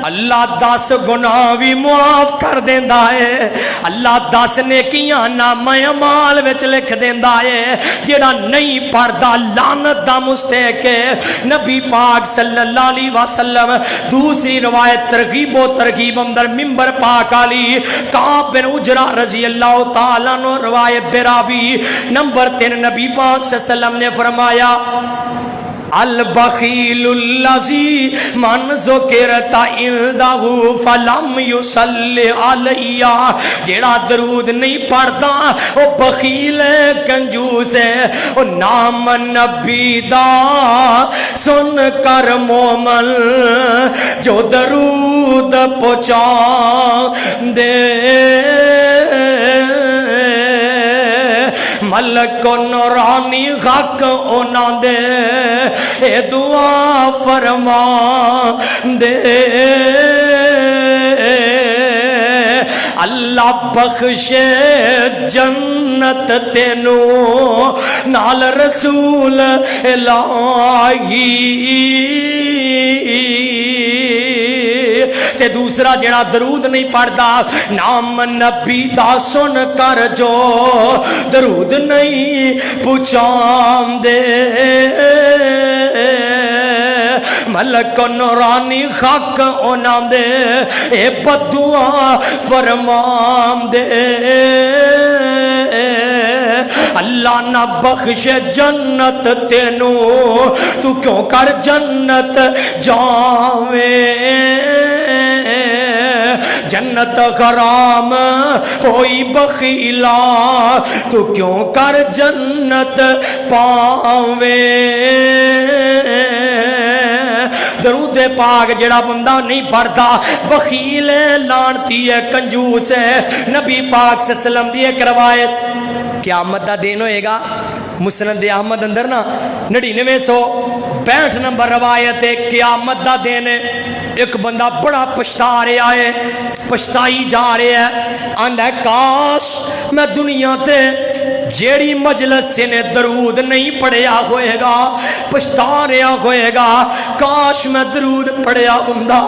اللہ 10 گناہ بھی معاف کر دیندا ہے، اللہ 10 نیکیاں نامہ اعمال وچ لکھ دیندا ہے۔ جیڑا نہیں پڑھدا لعنت دا مستحق ہے۔ نبی پاک صلی اللہ علیہ وسلم دوسری روایت ترغیب و ترغیب اندر ممبر پاک علی کعب بن عجرہ رضی اللہ تعالیٰ عنہ روایت براوی نمبر 3 نبی پاک صلی اللہ علیہ وسلم نے فرمایا البخیل الذی من ذکرت عنده فلم یصلی علیہ، جیڑا درود نہیں پڑھتا وہ بخیل ہے، کنجوس ہے، وہ نام نبی دا سن کر مومن جو درود پہنچا دے، ملک و نورانی حق اونا دے، اے دعا فرما دے، اللہ بخشے جنت تینو نال رسول الہی، تے دوسرا جڑا درود نہیں پڑھدا نام نبی دا سن کر جو درود نہیں پہنچان دے ملک نورانی خاک اونا دے اے بدعا فرمان دے اللہ نہ بخش جنت تینو تو کیوں کر جنت جاویں جنت حرام کوئی بخیلا تو کیوں کر جنت پاویں درود پاک جڑا بندہ نہیں پڑھتا بخیل لانتی ہے کنجوس ہے نبی پاک صلی اللہ علیہ وسلم دی ایک روایت قیامت دا دن ہوئے گا مسند احمد اندر نا 9965 نمبر روایت ہے قیامت دا دن ہے ایک بندہ بڑا پچھتا رہا ہے پچھتائی جا رہا ہے آندا ہے کاش میں دنیا تے جیڑی مجلس سے نے درود نہیں پڑھیا ہوئے گا پچھتا رہا ہوئے گا کاش میں درود پڑھیا ہوندا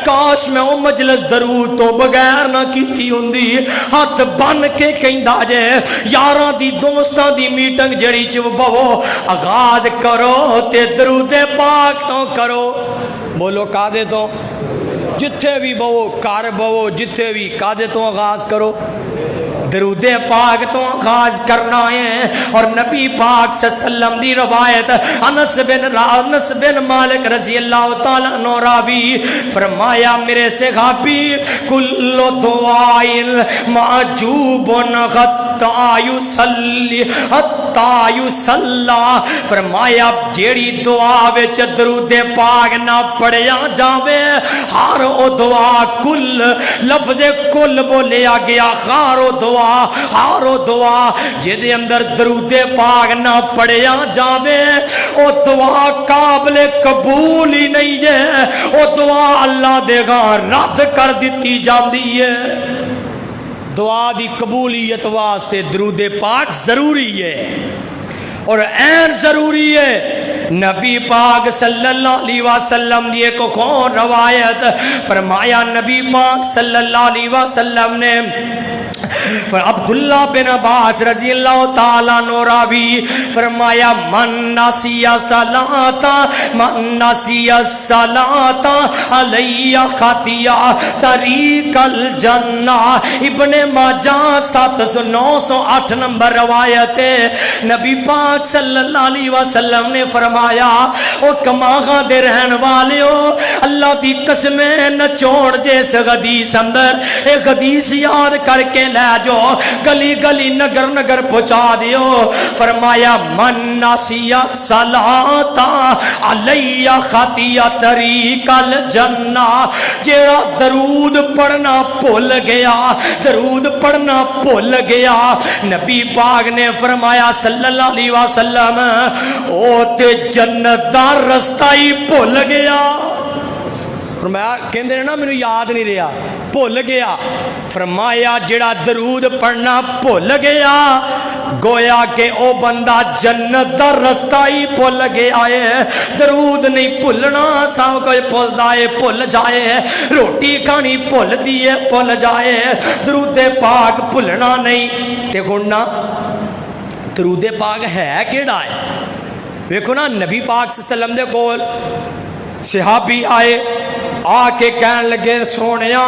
کاش میں وہ مجلس درود تو بغیر نہ کیتی ہوندی ہاتھ بن کے کہندا جے یاراں دی دوستاں دی میٹنگ جڑی چ بہو آغاز کرو تے درود پاک تو کرو بولو کادے تو جتھے بھی بہو کار بہو جتھے بھی کادے تو آغاز کرو درود پاک تو آغاز کرنا ہے اور نبی پاک صلی اللہ علیہ وسلم دی روایت انس بن مالک رضی اللہ تعالیٰ عنہ راوی فرمایا میرے صحابی کل دعائل معجوب حتی یصلی فرمایا جیڑی دعا وچ درود پاک نہ پڑھیا جاوے ہر او دعا کل لفظ کل بولیا گیا ہر او دعا جدے اندر درود پاک نہ پڑھیا جاوے او دعا قابل قبول ہی نہیں جے او دعا اللہ دے گا رد کر دیتی جاندی ہے دعا دی قبولیت واسطے درود پاک ضروری ہے اور این ضروری ہے نبی پاک صلی اللہ علیہ وسلم دی ایک اور روایت فرمایا نبی پاک صلی اللہ علیہ وسلم نے عبداللہ بن عباس رضی اللہ تعالیٰ عنہ راوی فرمایا من نسی الصلاۃ علی خطیہ طریق الجنہ ابن ماجہ 7908 نمبر روایت ہے نبی پاک صلی اللہ علیہ وسلم نے فرمایا او کماغاں دے رہن والیو اللہ دی قسمیں نچوڑ جیس حدیث اندر ایک حدیث یاد کر کے لے جو گلی گلی نگر نگر پہنچا دیو فرمایا من نسی الصلاۃ علی خطیہ طریق الجنہ جیڑا درود پڑھنا بھول گیا درود پڑھنا بھول گیا نبی پاک نے فرمایا صلی اللہ علیہ وسلم او تے جنت دا رستہ ہی بھول گیا فرمایا کہندے نے نا مینوں یاد نہیں رہا بھول گیا فرمایا جڑا درود پڑھنا بھول گیا گویا کہ او بندہ جنت دا رستہ ہی بھول گیا ہے درود نہیں بھولنا سب کوئی بھولدا ہے بھول جائے روٹی کھانی بھول دیے بھول جائے درود پاک بھولنا نہیں تے گنا درود پاک ہے کیڑا ہے ویکھو نا نبی پاک صلی اللہ علیہ وسلم دے کول صحابی آئے آ کے کہن لگے سونیا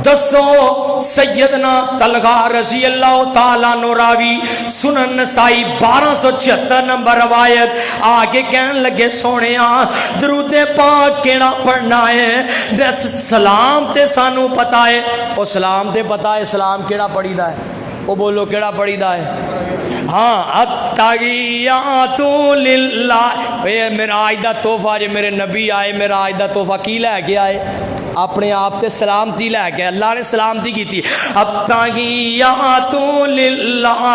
دسو سیدنا طلحہ رضی اللہ تعالیٰ عنہ راوی سنن نسائی 1276 نمبر روایت آگے کہن لگے سونیا درود پاک کیڑا پڑھنا ہے سلام تے سانو پتا ہے او سلام تے پتا ہے سلام کیڑا پڑھی دا ہے او بولو کیڑا پڑھی دا ہے ہاں التحیات للہ میرا آج دا تحفہ جو میرے نبی آئے میرا آج دا تحفہ کی لے کے آئے اپنے آپ تے سلامتی لے کے اللہ نے سلامتی کی تھی التحیات للہ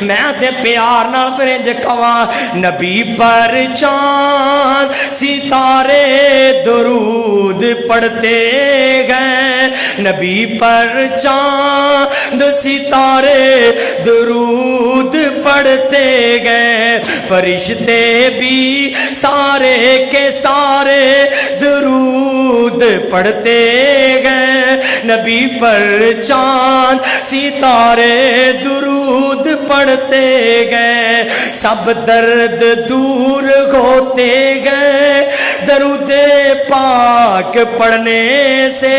میں تے پیار نال فرنج کواں نبی پر چاند ستارے درود پڑھتے گئے نبی پر چاند ستارے درود پڑھتے گئے فرشتے بھی سارے کے سارے درود پڑھتے گئے، نبی پر چاند ستارے درود پڑھتے گئے، سب درد دور ہوتے گئے، درود پاک پڑھنے سے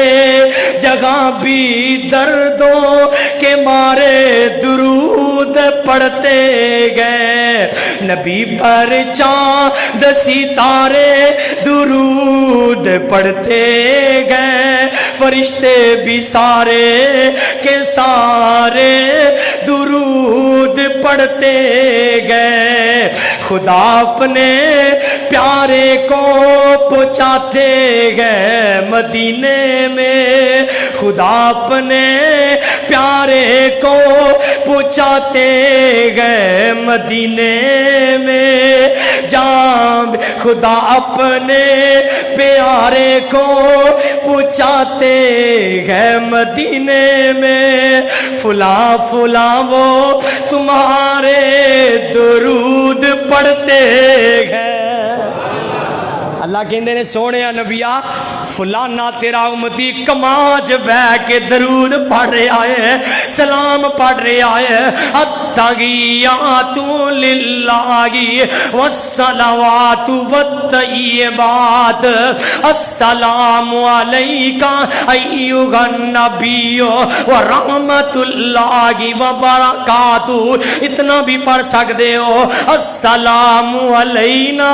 جگہ بھی دردوں کے مارے درود پڑھتے گئے، نبی پر چاند ستارے درود پڑھتے گئے، فرشتے بھی سارے کے سارے درود پڑھتے گئے، خدا اپنے پیارے کو پہنچاتے گئے مدینے میں، خدا اپنے پیارے کو پہنچاتے گئے مدینے میں، جام خدا اپنے پیارے کو پہنچاتے گئے مدینے میں، فلاں فلاں وہ تمہارے درود پڑھتے گئے۔ اللہ کہندے نے سونے نبیا فلانا تیرا امتی کماج بہ کے درود پڑھ رہا ہے، سلام پڑھ رہا ہے، التحیات للہ والصلوات والطیبات، السلام علیکہ ایھا النبی ورحمۃ اللہ وبرکاتہ، اتنا بھی پڑھ سکتے ہو، السلام علینا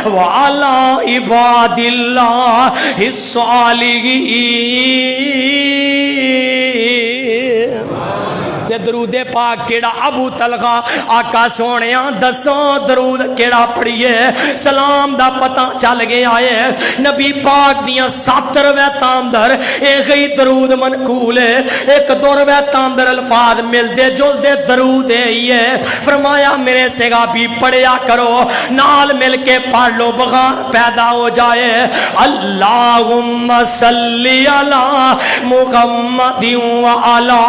وعلی عباد اللہ الصالحین۔ درود پاک کیڑا ابو طلحہ آقا سونیا دسو درود کیڑا پڑھیے، سلام دا پتہ چل گیا ہے، نبی پاک دیاں 7 روایتاں اندر ایک ہی درود منقول ہے، ایک دو روایتاں اندر الفاظ ملدے جلدے درود ہے، فرمایا میرے صحابی پڑھیا کرو، نال مل کے پڑھ لو بغار پیدا ہو جائے، اللہم صلی علی محمد وعلی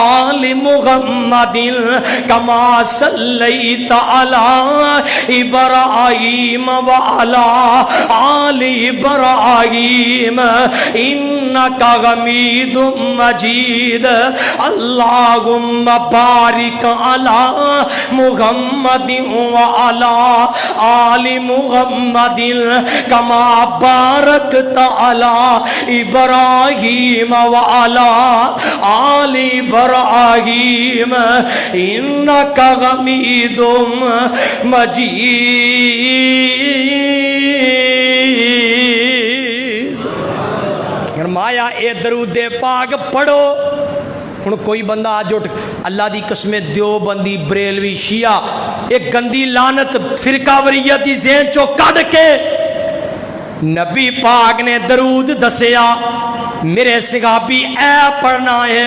آل محمد کما صلیت علی ابراہیم وعلی آل ابراہیم انک حمید مجید، اللہم بارک علی محمد وعلی آل محمد کما بارکت علی ابراہیم وعلی آل ابراہیم انک حمید مجید۔ فرمایا اے درود پاک پڑھو۔ ہن کوئی بندہ آج اٹھ اللہ دی قسم دیوبندی بریلوی شیعہ ایک گندی لعنت فرقہ وریت دی ذہن چو کڈ کے نبی پاک نے درود دسیا، میرے صحابی اے پڑھنا ہے،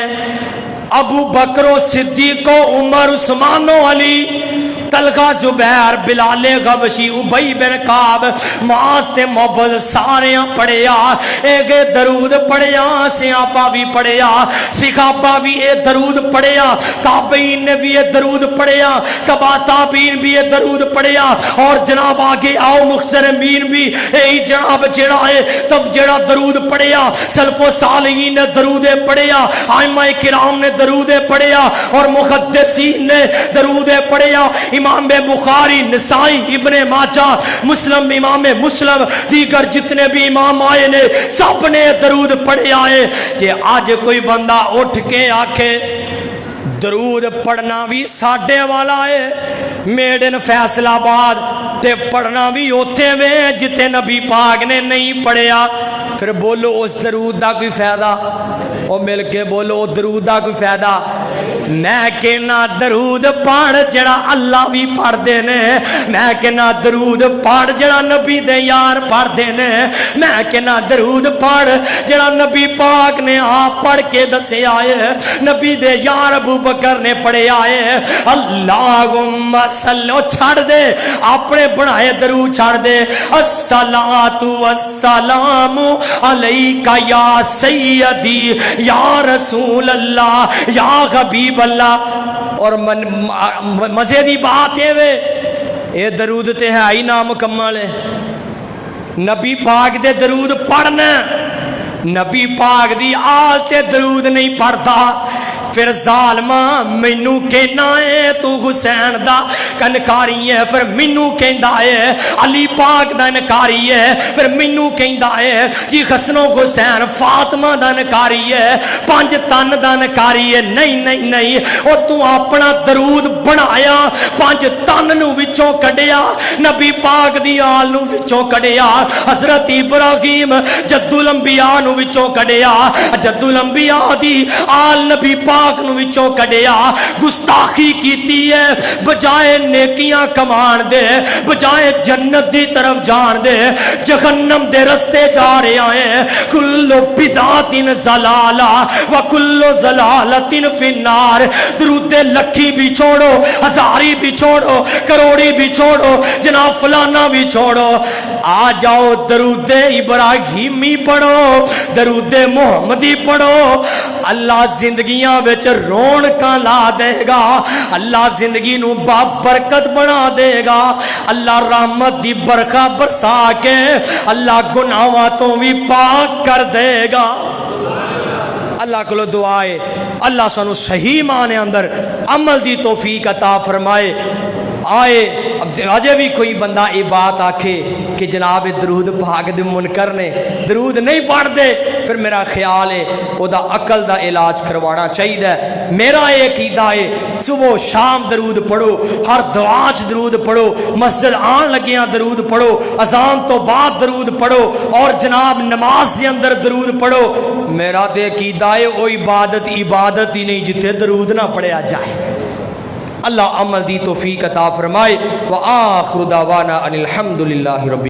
ابو بکر و صدیق و عمر عثمان و علی، طلحہ زبیر بلال غبشی ابی بن کعب معاذ تے معوذ سارے پڑھیا، ایک درود پڑھیا، صحابہ بھی پڑھیا، صحابہ بھی اے درود پڑھیا، تابعین نے بھی اے درود پڑھیا، تبع تابعین بھی اے درود پڑھیا، اور جناب آگے آؤ مخزرمین بھی اے جناب جڑا ہے تب جڑا درود پڑھیا، سلف و صالحین نے درود پڑھیا، ائمہ کرام نے درود پڑھیا، اور محدثین نے درود پڑھیا، امام بخاری، نسائی، ابن ماجہ، مسلم، امام مسلم، دیگر جتنے بھی امام آئے نے سب نے درود پڑھے آئے۔ کہ آج کوئی بندہ اٹھ کے آکھے درود پڑھنا بھی ساڈے والا ہے، میڈ ان فیصل آباد، تے پڑھنا بھی اوتھے میں جتے نبی پاک نے نہیں پڑھیا، پھر بولو اس درود دا کوئی فائدہ، او مل کے بولو درود دا کوئی فائدہ۔ میں کہنا درود پڑھ جڑا اللہ بھی پڑھ دینے، میں کہنا درود پڑھ جڑا نبی دے یار پڑھ دینے، میں کہنا درود پڑھ جڑا نبی پاک نے آپ پڑھ کے دسے آئے، نبی دے یار ابو بکر نے پڑھے آئے، اللہم صلی، چھڑ دے اپنے بنائے درود چھڑ دے، الصلاۃ والسلام علیکہ یا سیدی یا رسول اللہ یا حبیب اللہ۔ اور مزے دی بات ہے وے یہ درود تے ہے ہی نامکمل ہے. نبی پاک دے درود پڑھنا، نبی پاک دی آل تے درود نہیں پڑھتا، پھر ظالما مینو کہنا ہے تو حسین دا انکاری ہے، پھر مینو کہندا ہے علی پاک دا انکاری ہے، پھر مینو کہندا ہے جی حسن و حسین فاطمہ دا انکاری ہے، پانچ تن دا انکاری ہے. نہیں نہیں نہیں، او تو اپنا درود بنایا، پانچ تن نو وچوں کڈیا، نبی پاک دی آل نو وچوں کڈیا، حضرت ابراہیم جد الانبیاء نو وچوں کڈیا، جد الانبیاء دی آل نبی پاک نو وچوں کڈیا. گستاخی کیتی ہے، بجائے نیکیاں کمان دے، بجائے جنت دی طرف جان دے، جہنم دے رستے جا رہے ہیں. کلو بدعت ضلالہ و کلو ضلالت فی النار. درود لکھی بھی چھوڑو، ہزاری بھی چھوڑو، کروڑی بھی چھوڑو، جناب فلانا بھی چھوڑو، آ جاؤ درود ابراہیمی پڑھو، درود محمدی پڑھو. اللہ زندگیاں وچ رونقاں لا دے گا، اللہ زندگی نو بابرکت بنا دے گا، اللہ رحمت دی برکھا برسا کے اللہ گناہاں تو بھی پاک کر دے گا. اللہ کو دعا ہے اللہ سانو صحیح معنی اندر عمل دی توفیق عطا فرمائے. آئے اب اجے بھی کوئی بندہ یہ بات آکھے کہ جناب درود پاک دے منکر نے درود نہیں پڑھ دے، پھر میرا خیال ہے او دا عقل دا علاج کروانا چاہیے. میرا یہ عقیدہ ہے صبح شام درود پڑھو، ہر دعا چ درود پڑھو، مسجد آن لگیاں درود پڑھو، اذان تو بعد درود پڑھو، اور جناب نماز دے اندر درود پڑھو. میرا دے عقیدہ ہے او عبادت ہی نہیں جتھے درود نہ پڑھیا جائے. اللہ عمل دی توفیق عطا فرمائے. وآخر دعوانا ان الحمدللہ رب